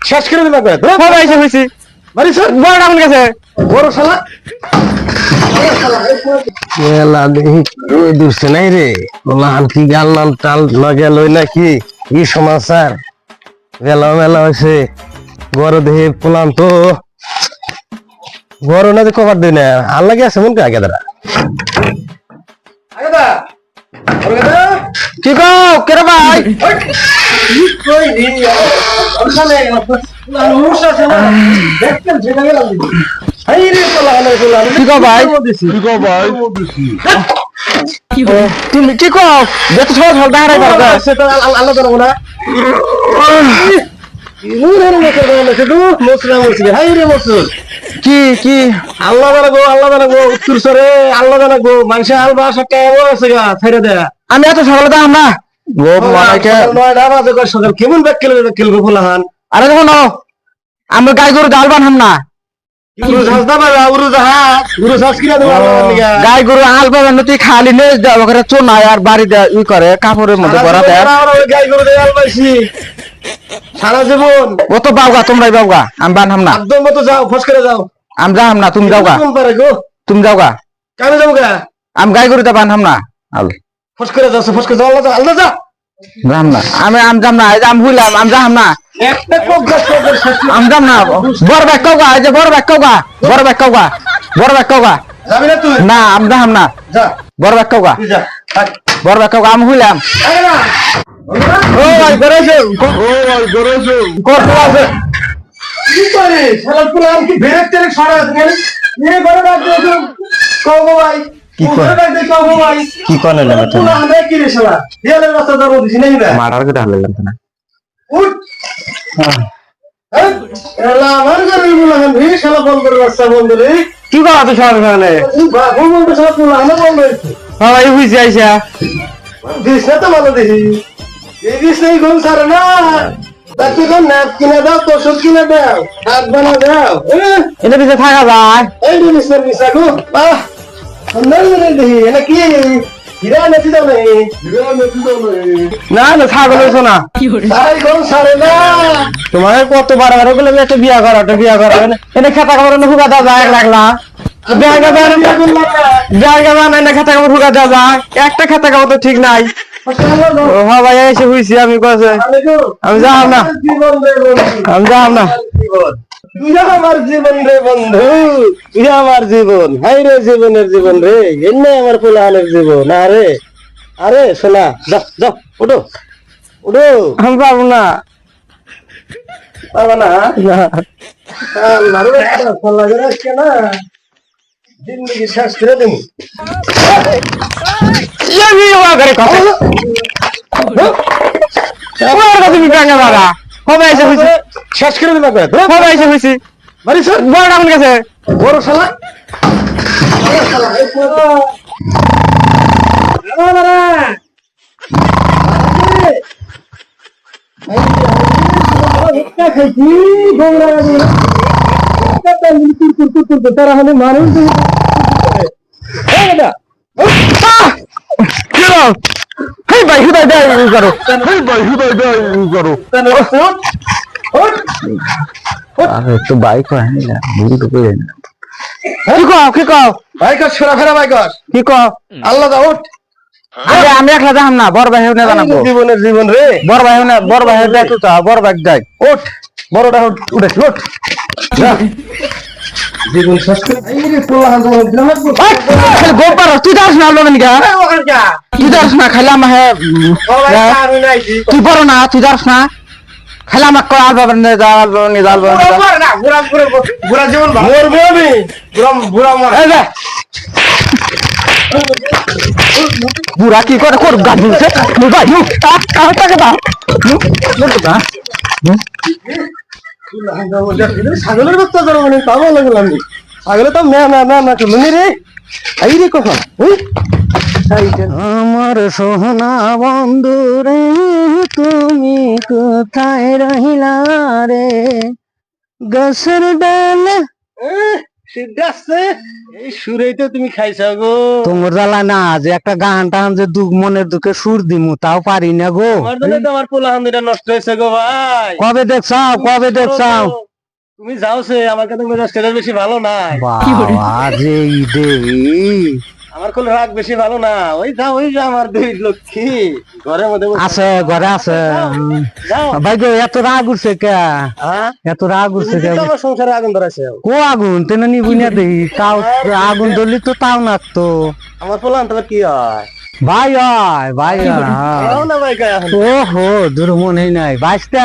শেষ করে দিবা দূরছে নাই রে কি গাল নাম টাল লগে লই নাকি কি সমাচার মেলা মেলা হয়েছে বড় দেহে পোলাম তো বড় না কবার দিই না আর লাগে আছে মন আগে দাঁড়া কি গো কেরে ভাই তুমি কি কো যত সহজ হল দাঁড়াই পারবে সেটা আল্লাহ জানো না কি কি আল্লাহ জানাবো উত্তর সরে আল্লাহ জানাবো মানুষ হাল বাসা ছেড়ে দেয় আমি এত সকালে দাম না কেমন ব্যাগ খেলবো ফোলাহান আরে দেখো আমরা গাই গরু গাল বানহাম না গাই গরু হাল পাবেন তুই খালি নে চোনা আর বাড়ি দেয় ই করে কাপড়ের মধ্যে ভরা দেয় গাই গরু সারা জীবন ও তো বাবগা তোমরাই বাবগা আমি বানহাম না একদম মতো যাও ফস করে যাও আমি যাহাম না তুমি যাওগা তুমি যাওগা কেন যাবো গা আমি গাই গরুতে বানহাম না ফস করে যাও ফস করে যাও আল্লাহ যা যাম না আমি যাম না আমি ভুলাম আমি যাহাম না একটা কোক গাছ আমি যাম না বড় ব্যাগ কওগা এই যে বড় ব্যাগ কওগা বড় ব্যাগ কওগা বড় ব্যাগ কওগা যাবি না তুই না আমি যাহাম না যা বড় ব্যাগ কওগা তুই যা বড় ব্যাগ কওগা আমি ভুলাম ও ভাই গরেছো করতে আছে কি করে শালা পুরো আর কি ব্রেক টেক ছড়া আছে এই বড় ব্যাগ দেখো কওগা ভাই কি করে কওগা ভাই কি করে না তো আমরা কি রে শালা দেয়ালের রাস্তা ধরো দিছি নাই না মারার কথা হলাম না উঠ হ্যাঁ এলা আমার ঘরে বললাম রে শালা বল করে রাস্তা বন্ধ রে কি কথা তো শালা খানে বাবু বলতে শালা বললাম না বল রে হ্যাঁ এই বুঝি আইছা দিস না তো ভালো দেখি এই দিস নাই কোন সারে না তাকে কোন নাপ কিনা দাও তো সব কিনা দাও হাত বানা দাও এটা বিছে থাকা যায় এই দিস না বিছা গো বাহ সুন্দর করে দেখি এটা কি হিরা নাতি দাও নাই না না ছাগল হইছো না তাই কোন সারে না তোমার কত বারবার বলে একটা বিয়া করো এটা খেতা কাপড় না ফুকা দাও যায় 1 লাখ না জায়গা বানাই না খেতা কাপড় ফুকা দাও যায় একটা খেতা কাপড় তো ঠিক নাই হ্যাঁ ভাই এসে বুঝছি আমি কাছে আমি যাম না তুই আমার জীবন রে বন্ধু তুই আমার জীবন হাই রে জীবনের জীবন রে এনে আমার ফুলানের জীবন আরে আরে শোনা যাও যাও উঠো উঠো আমি পাবো না না जिंदगी শেষ করে দেবো শেষ করে দেবো বড় আমার কাছে বড় শালা খাইছি তারা হলে মানুষ ভাই হুদাই দেয় করো ভাই হুদাই দেয় করো তো বাইক হয় না বুঝি তো কই না কি কও বাইক ফেরা ফেরা বাইক কি কও আল্লাহ দা উঠ আরে আমি একলা যাম না বড় ভাই না জানাবো জীবনের জীবন রে বড় ভাই দেয় তো বড় বাইক দেয় উঠ বড়টা উঠে উঠ জীবন শেষ করে আইরে পোলাহান গোপার তুই দাস না আলো নিগা তুই দাস না খাইলাম হে তুই বড় না তুই দাস না খাইলাম কো আলবা নে জাল নে জাল না বুড়া জীবন মরবো আমি বুড়া মর এই যা বুড়া কি করে কর গাছ দিছে ভাই টাকা দাও দাও ছাগলের বাচ্চা ধরো মানে পাবো লাগলাম ছাগলে তো না চলুনি রে আই রে কখন আমার সোহনা বন্ধু রে তুমি কোথায় রহিলা রে গাছের ডাল সিদ্ধ আছে এই সুরেই তো তুমি খাইছো গো। তোমার জ্বালা না যে একটা গান টান যে দুঃখ মনের দুঃখে সুর দিমু তাও পারি না গো। আমার জন্য তো আমার পোলাহান দুইটা নষ্ট হয়েছে গো ভাই। কবে দেখছাও কবে দেখছাও? তুমি যাও সে আমার কাছে মেজাজটা বেশি ভালো না। বাবা যে দেহি আমার কোন রাগ বেশি ভালো না। ওই যাও ওই যে আমার দুই লক্ষ্মী ঘরের মধ্যে আছে ঘরে আছে। যাও ভাই গো এত রাগ উঠছে কে? হ্যাঁ এত রাগ উঠছে কে? আমার সংসারে আগুন ধরাছে। কো আগুন তেনে নিবুই না দেহি তাও আগুন ধরলি তো তাও নাকতো। আমার পোলাহান তোমার কি হয়? ভাই ভাই যাও না ভাই গায়ে এখন। ওহো দূর মনেই নাই বাইশটা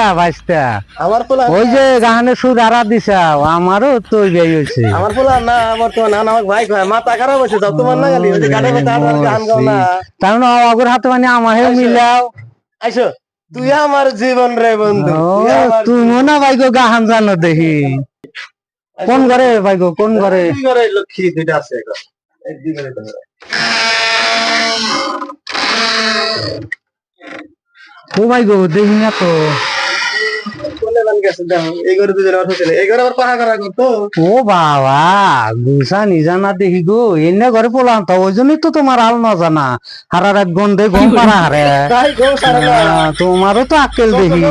আমার পোলাহান ওই যে গানের সুর আরা দিছাও আমারও তো বিয়ে হয়েছে। আমার পোলাহান না আমার তো না আমার ভাই কয় মাথা খারাপ হয়েছে যাও তোমার না গালি ওই যে গানের মধ্যে আর গান গাও না। তার মানে অগর হাতে মানে আমার মিলাও আইসো তুই আমার জীবন রে বন্ধু। তুমি না ভাই গো গাহান জানো দেখি কোন ঘরে ভাই গো কোন ঘরে? দুই ঘরে লক্ষ্মী দুইটা আছে এখন। এই দুই ঘরে তো। ও ভাই গো দেখি না তো। কোনে গান গেছে দেখো এই ঘরে দুজন আমার ছেলে এই ঘরে আবার পাহা করা করতো। ও বাবা গুসা নিজানা দেখি গো এনে ঘরে পোলাম তো ওই জন্যই তো তোমার আল না জানা হারা রাত গন্ধে গম পারা হারে। তাই গো সারা তোমারও তো আক্কেল দেখি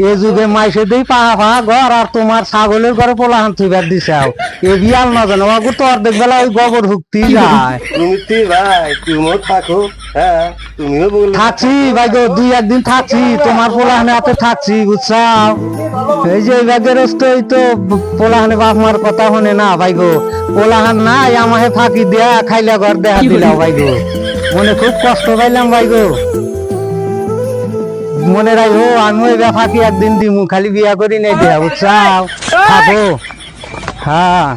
এ যুগে মাইসে দেই পাহা পাহা ঘর আর তোমার ছাগলের ঘরে পোলাহান থুইবার দিছাও এ বিয়াল না জানো ওগো তো অর্ধেক বেলা ওই গোবর হুকতি যায়। তুমি ভাই তুমিও থাকো হ্যাঁ তুমিও বল থাকছি ভাই গো দুই একদিন থাকছি তোমার পোলাহানে হাতে থাকছি বুঝছাও। এই যে ব্যাগের ওই তো পোলাহানে বাপ মার কথা শুনে না ভাই গো পোলাহান নাই আমাকে ফাঁকি দেয়া খাইলা ঘর দেখা দিলাও ভাই গো মনে খুব কষ্ট পাইলাম ভাই গো। মনে রাখো আমি ওই ফাঁকি একদিন দিমু খালি বিয়া করি নাই দেয়া বুঝছাও থাকো হ্যাঁ।